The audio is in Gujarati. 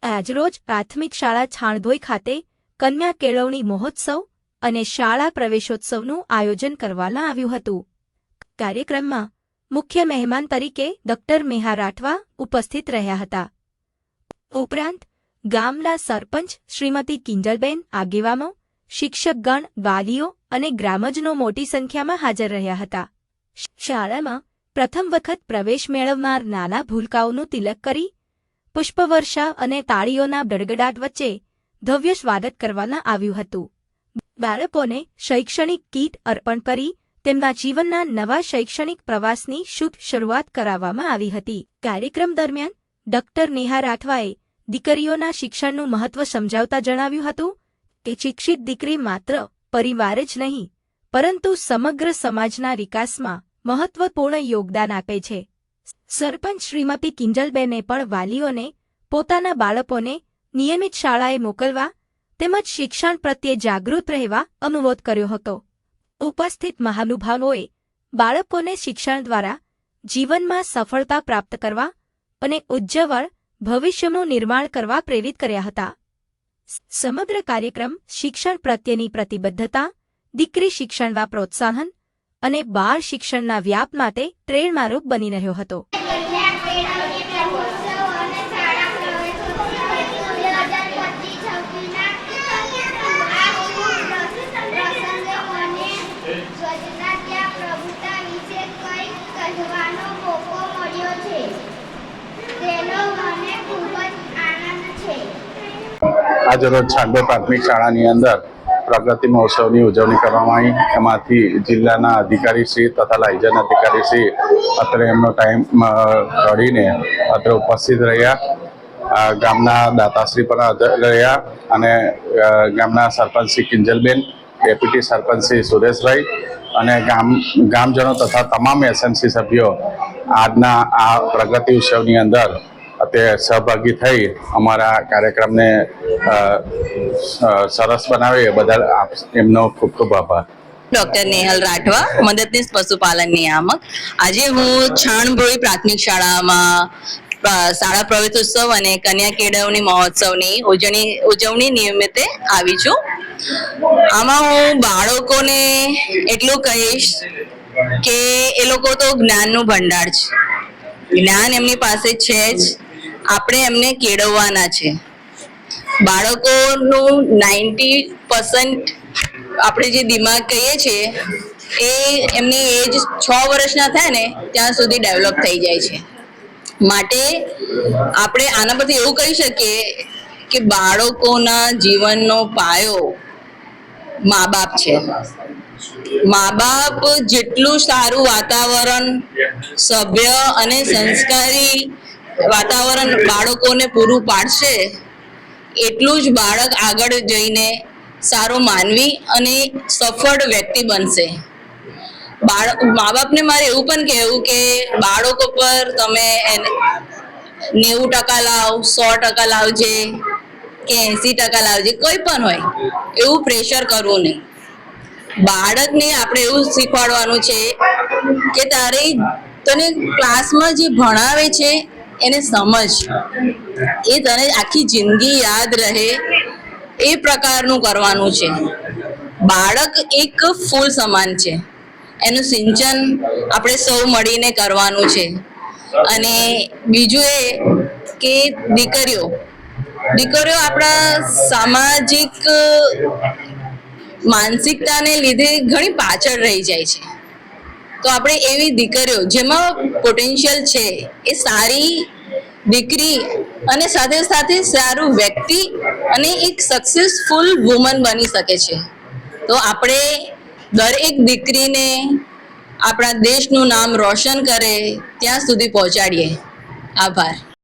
આજરોજ પ્રાથમિક શાળા છાણધોઈ ખાતે કન્યા કેળવણી મહોત્સવ અને શાળા પ્રવેશોત્સવનું આયોજન કરવામાં આવ્યું હતું। કાર્યક્રમમાં મુખ્ય મહેમાન તરીકે ડોક્ટર મેહા રાઠવા ઉપસ્થિત રહ્યા હતા। ઉપરાંત ગામના સરપંચ શ્રીમતી કિંજલબેન આગેવાનો, શિક્ષકગણ, વાલીઓ અને ગ્રામજનો મોટી સંખ્યામાં હાજર રહ્યા હતા। શાળામાં પ્રથમ વખત પ્રવેશ મેળવનાર નાના ભૂલકાઓનું તિલક કરી પુષ્પવર્ષા અને તાળીઓના ગડગડાટ વચ્ચે ભવ્ય સ્વાગત કરવામાં આવ્યું હતું। બાળકોને શૈક્ષણિક કીટ અર્પણ કરી તેમના જીવનના નવા શૈક્ષણિક પ્રવાસની શુભ શરૂઆત કરાવવામાં આવી હતી। કાર્યક્રમ દરમિયાન ડોક્ટર નેહા રાઠવાએ દીકરીઓના શિક્ષણનું મહત્વ સમજાવતા જણાવ્યું હતું કે શિક્ષિત દીકરી માત્ર પરિવાર જ નહીં પરંતુ સમગ્ર સમાજના વિકાસમાં મહત્વપૂર્ણ યોગદાન આપે છે। સરપંચ શ્રીમતી કિંજલબેને પણ વાલીઓને પોતાના બાળકોને નિયમિત શાળાએ મોકલવા તેમજ શિક્ષણ પ્રત્યે જાગૃત રહેવા અનુરોધ કર્યો હતો। ઉપસ્થિત મહાનુભાવોએ બાળકોને શિક્ષણ દ્વારા જીવનમાં સફળતા પ્રાપ્ત કરવા અને ઉજ્જવળ ભવિષ્યનું નિર્માણ કરવા પ્રેરિત કર્યા હતા। સમગ્ર કાર્યક્રમ શિક્ષણ પ્રત્યેની પ્રતિબદ્ધતા, દીકરી શિક્ષણમાં પ્રોત્સાહન અને બાળ શિક્ષણના વ્યાપ માટે પ્રેરણારૂપ બની રહ્યો હતો। आज रोज छाणधोई प्राथमिक शाळानी अंदर प्रगति महोत्सवनी उजवणी करवामां आई। एमांथी जिल्लाना अधिकारीश्री तथा लायजन अधिकारीश्री अत्रे एमनो टाइम काढीने अत्रे उपस्थित रह्या। गामना दाताश्री पण हाजर रह्या अने गामना सरपंच श्री किंजलबेन, डेप्यूटी सरपंच श्री सुरेशभाई अने गामजनो तथा तमाम एसएमसी सभ्यो आजना आ प्रगति उत्सवनी अंदर अत्यारे सहभागी थई अमारा कार्यक्रम ने सरस बनावे ए बदल एमनो खूब खूब आभार। डॉक्टर नेहल राठवा, मददनीश पशुपालन नियामक। आज हूँ छाणधोई प्राथमिक शाळा में शाळा प्रवेशोत्सव અને કન્યા કેળવણી મહોત્સવની ઉજવણી નિમિત્તે આવી છું। આમાં હું બાળકોને એટલું કહીશ કે એ લોકો તો જ્ઞાનનું ભંડાર છે, જ્ઞાન એમની પાસે છે જ, આપણે એમને કેળવવાના છે। બાળકોનું 90% આપણે જે દિમાગ કહીએ છીએ એ એમની એજ 6 વર્ષના થાય ને ત્યાં સુધી ડેવલપ થઈ જાય છે। માટે આપણે આના પરથી એવું કહી શકીએ કે બાળકોના જીવનનો પાયો મા બાપ છે। મા બાપ જેટલું સારું વાતાવરણ, સભ્ય અને સંસ્કારી વાતાવરણ બાળકોને પૂરું પાડશે એટલું જ બાળક આગળ જઈને સારો માનવી અને સફળ વ્યક્તિ બનશે। મા બાપને મારે એવું પણ કહેવું કે બાળકો પર તમે 90% લાવ, 100% લાવજે કે 80% લાવજે, કોઈ પણ હોય એવું પ્રેશર કરવું નહીં। બાળકને આપણે એવું શીખવાડવાનું છે કે તને ક્લાસમાં જે ભણાવે છે એને સમજ, એ તને આખી જિંદગી યાદ રહે એ પ્રકારનું કરવાનું છે। બાળક એક ફૂલ સમાન છે, એનું સિંચન આપણે સૌ મળીને કરવાનું છે। અને બીજું એ કે દીકરીઓ આપણા સામાજિક માનસિકતાને લીધે ઘણી પાછળ રહી જાય છે। તો આપણે એવી દીકરીઓ જેમાં પોટેન્શિયલ છે એ સારી દીકરી અને સાથે સાથે સારું વ્યક્તિ અને એક સક્સેસફુલ વુમન બની શકે છે। તો આપણે દરેક દીકરીને આપણા દેશનું નામ રોશન કરે ત્યાં સુધી પહોંચાડીએ। આભાર।